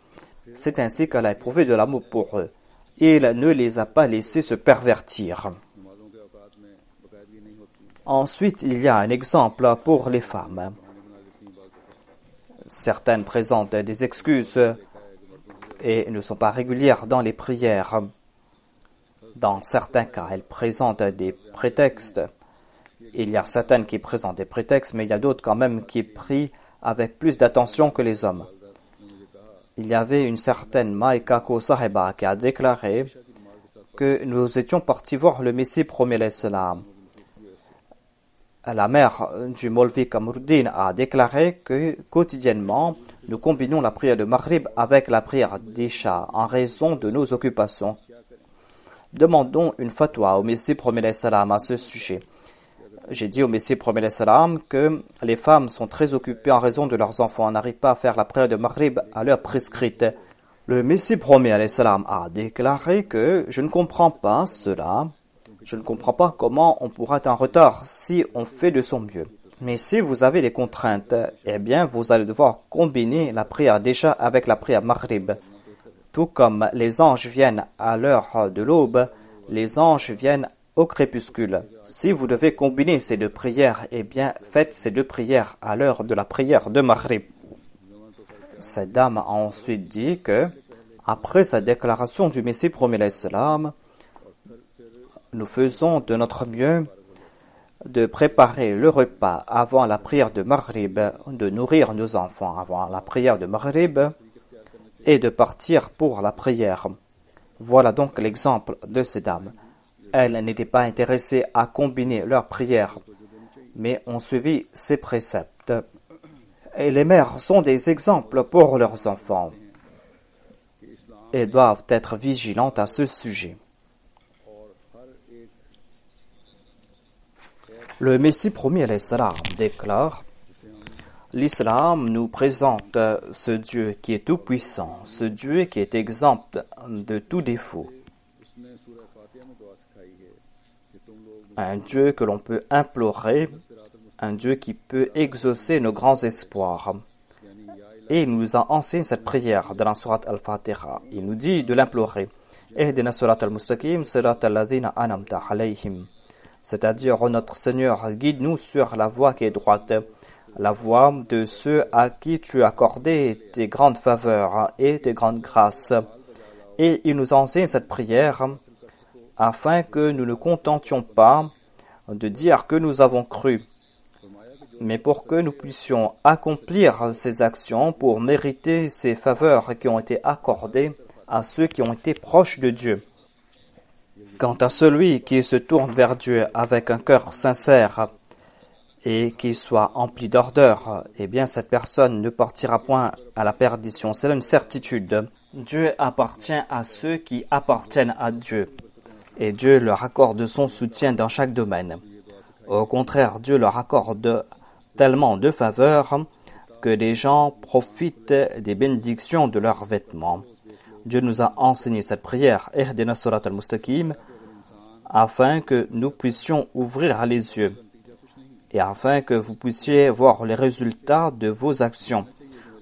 C'est ainsi qu'Allah a éprouvé de l'amour pour eux. Il ne les a pas laissés se pervertir. Ensuite, il y a un exemple pour les femmes. Certaines présentent des excuses et ne sont pas régulières dans les prières. Dans certains cas, elles présentent des prétextes. Il y a certaines qui présentent des prétextes, mais il y a d'autres quand même qui prient avec plus d'attention que les hommes. Il y avait une certaine Maïkako Saheba qui a déclaré que nous étions partis voir le Messie premier salam. La mère du Molvi Kamruddin a déclaré que quotidiennement, nous combinons la prière de Maghrib avec la prière d'Isha en raison de nos occupations. Demandons une fatwa au Messie premier salam à ce sujet. J'ai dit au Messie premier salam que les femmes sont très occupées en raison de leurs enfants. On n'arrive pas à faire la prière de Maghrib à l'heure prescrite. Le Messie premier salam a déclaré que je ne comprends pas cela. Je ne comprends pas comment on pourra être en retard si on fait de son mieux. Mais si vous avez des contraintes, eh bien vous allez devoir combiner la prière d'Isha avec la prière Maghrib. Tout comme les anges viennent à l'heure de l'aube, les anges viennent au crépuscule. Si vous devez combiner ces deux prières, eh bien faites ces deux prières à l'heure de la prière de Maghrib. Cette dame a ensuite dit que, après sa déclaration du Messie premier salam, nous faisons de notre mieux de préparer le repas avant la prière de Maghrib, de nourrir nos enfants avant la prière de Maghrib et de partir pour la prière. Voilà donc l'exemple de ces dames. Elles n'étaient pas intéressées à combiner leurs prières, mais ont suivi ces préceptes. Et les mères sont des exemples pour leurs enfants et doivent être vigilantes à ce sujet. Le Messie premier salam déclare: l'Islam nous présente ce Dieu qui est tout-puissant, ce Dieu qui est exempt de tout défaut. Un Dieu que l'on peut implorer, un Dieu qui peut exaucer nos grands espoirs. Et il nous a enseigné cette prière dans la sourate Al-Fatiha. Il nous dit de l'implorer. Ihdina surat al-mustaqim, surat al-ladhina anamta alayhim. C'est-à-dire, oh notre Seigneur, guide-nous sur la voie qui est droite, la voie de ceux à qui tu as accordé tes grandes faveurs et tes grandes grâces. Et il nous a enseigné cette prière afin que nous ne contentions pas de dire que nous avons cru, mais pour que nous puissions accomplir ces actions pour mériter ces faveurs qui ont été accordées à ceux qui ont été proches de Dieu. Quant à celui qui se tourne vers Dieu avec un cœur sincère et qui soit empli d'ardeur, eh bien cette personne ne partira point à la perdition. C'est une certitude. Dieu appartient à ceux qui appartiennent à Dieu. Et Dieu leur accorde son soutien dans chaque domaine. Au contraire, Dieu leur accorde tellement de faveurs que les gens profitent des bénédictions de leurs vêtements. Dieu nous a enseigné cette prière, Ihdina surat al-mustaqim, afin que nous puissions ouvrir les yeux et afin que vous puissiez voir les résultats de vos actions.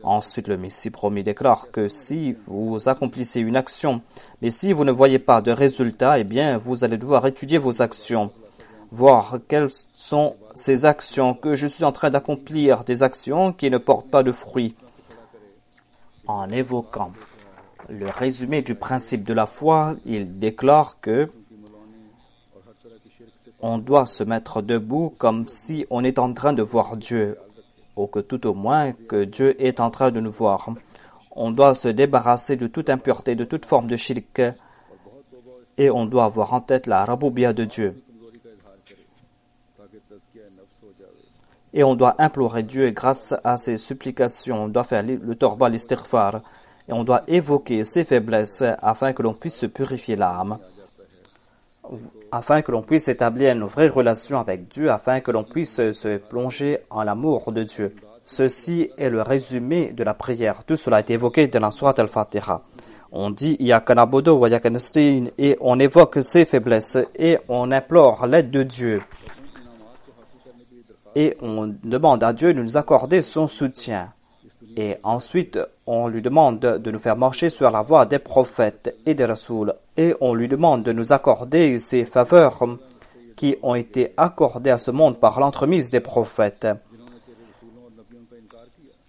Ensuite, le Messie promis déclare que si vous accomplissez une action, mais si vous ne voyez pas de résultat, eh bien, vous allez devoir étudier vos actions, voir quelles sont ces actions que je suis en train d'accomplir, des actions qui ne portent pas de fruits. En évoquant le résumé du principe de la foi, il déclare que on doit se mettre debout comme si on est en train de voir Dieu, ou que tout au moins que Dieu est en train de nous voir. On doit se débarrasser de toute impureté, de toute forme de shirk, et on doit avoir en tête la raboubia de Dieu. Et on doit implorer Dieu grâce à ses supplications. On doit faire le torba, l'istighfar, et on doit évoquer ses faiblesses afin que l'on puisse se purifier l'âme, afin que l'on puisse établir une vraie relation avec Dieu, afin que l'on puisse se plonger en l'amour de Dieu. Ceci est le résumé de la prière. Tout cela a été évoqué dans la sourate Al-Fatiha. On dit Iyyaka na'budu wa iyyaka nasta'in et on évoque ses faiblesses et on implore l'aide de Dieu. Et on demande à Dieu de nous accorder son soutien. Et ensuite, on lui demande de nous faire marcher sur la voie des prophètes et des rasouls. Et on lui demande de nous accorder ces faveurs qui ont été accordées à ce monde par l'entremise des prophètes.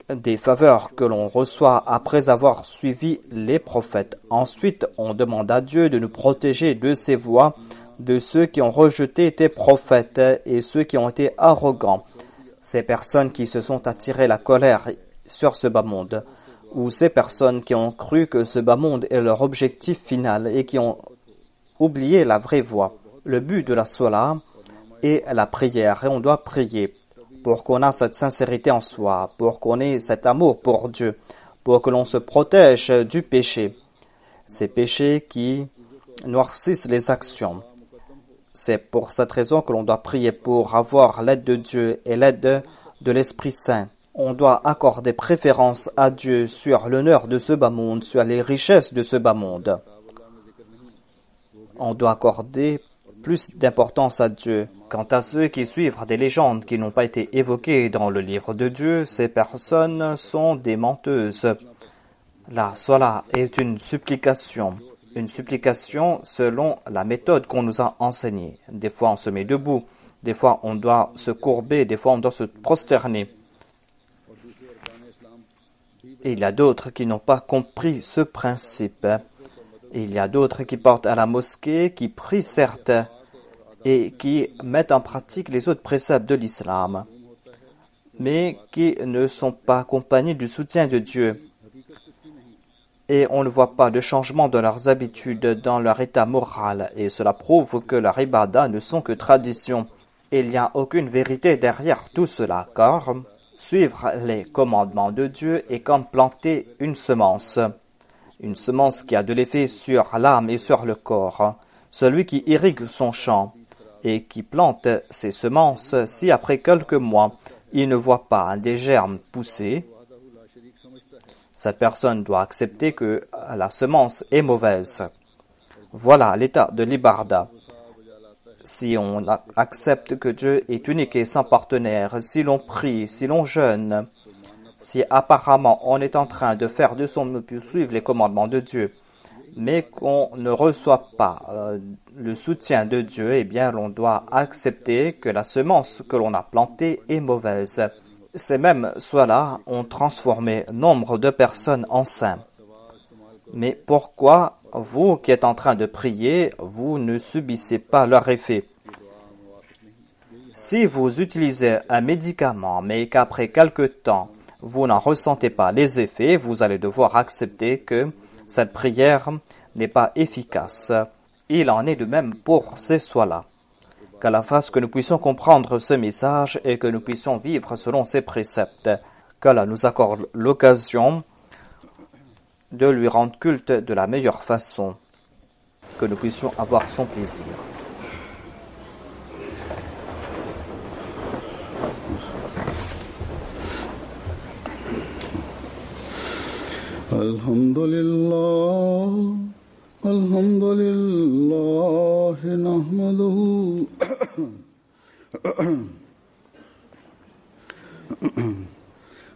Des faveurs que l'on reçoit après avoir suivi les prophètes. Ensuite, on demande à Dieu de nous protéger de ces voies, de ceux qui ont rejeté tes prophètes et ceux qui ont été arrogants. Ces personnes qui se sont attirées la colère sur ce bas monde, ou ces personnes qui ont cru que ce bas monde est leur objectif final et qui ont oublié la vraie voie. Le but de la salat est la prière et on doit prier pour qu'on ait cette sincérité en soi, pour qu'on ait cet amour pour Dieu, pour que l'on se protège du péché. Ces péchés qui noircissent les actions. C'est pour cette raison que l'on doit prier pour avoir l'aide de Dieu et l'aide de l'Esprit Saint. On doit accorder préférence à Dieu sur l'honneur de ce bas monde, sur les richesses de ce bas monde. On doit accorder plus d'importance à Dieu. Quant à ceux qui suivent des légendes qui n'ont pas été évoquées dans le livre de Dieu, ces personnes sont des menteuses. La salat est une supplication selon la méthode qu'on nous a enseignée. Des fois on se met debout, des fois on doit se courber, des fois on doit se prosterner. Et il y a d'autres qui n'ont pas compris ce principe. Et il y a d'autres qui partent à la mosquée, qui prient certes, et qui mettent en pratique les autres préceptes de l'islam, mais qui ne sont pas accompagnés du soutien de Dieu. Et on ne voit pas de changement dans leurs habitudes, dans leur état moral, et cela prouve que leurs ibadas ne sont que traditions. Il n'y a aucune vérité derrière tout cela, car suivre les commandements de Dieu est comme planter une semence qui a de l'effet sur l'âme et sur le corps. Celui qui irrigue son champ et qui plante ses semences, si après quelques mois, il ne voit pas des germes pousser, cette personne doit accepter que la semence est mauvaise. Voilà l'état de l'ibarda. Si on accepte que Dieu est unique et sans partenaire, si l'on prie, si l'on jeûne, si apparemment on est en train de faire de son mieux pour suivre les commandements de Dieu, mais qu'on ne reçoit pas le soutien de Dieu, eh bien l'on doit accepter que la semence que l'on a plantée est mauvaise. Ces mêmes soins-là ont transformé nombre de personnes en saints. Mais pourquoi vous qui êtes en train de prier, vous ne subissez pas leur effet? Si vous utilisez un médicament, mais qu'après quelque temps, vous n'en ressentez pas les effets, vous allez devoir accepter que cette prière n'est pas efficace. Il en est de même pour ces soins-là. Qu'Allah fasse que nous puissions comprendre ce message et que nous puissions vivre selon ses préceptes. Qu'Allah nous accorde l'occasion de lui rendre culte de la meilleure façon. Que nous puissions avoir son plaisir. Alhamdulillah, nahmaduhu.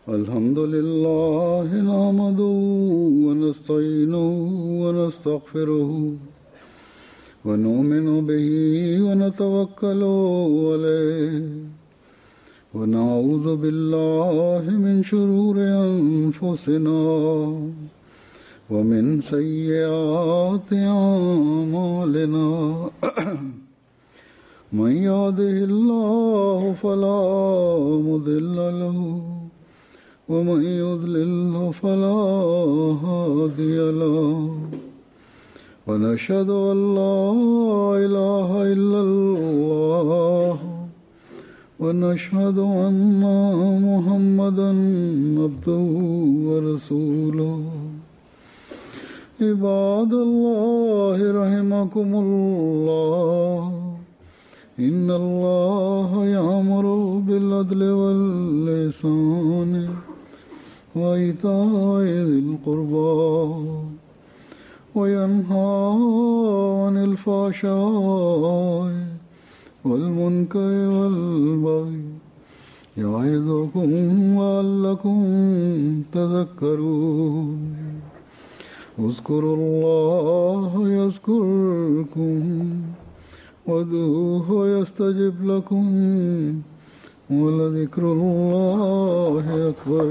Alhamdulillah, nahmaduhu wa nasta'inuhu wa nastaghfiruhu wa nu'minu bihi wa natawakkalu alayhi wa na'udhu billahi min shururi anfusina ومن سيئات أعمالنا من يهده الله فلا مضل له ومن يضلل فلا هادي له ونشهد أن لا إله إلا الله ونشهد أن محمدا عبده ورسوله عباد الله رحمكم الله إن الله يأمر بالعدل والإحسان وإيتاء ذي القربى وينهى عن الفحشاء والمنكر والبغي يعظكم لعلكم تذكرون اذكروا الله يذكركم وادعوه يستجب لكم ولذكر الله أكبر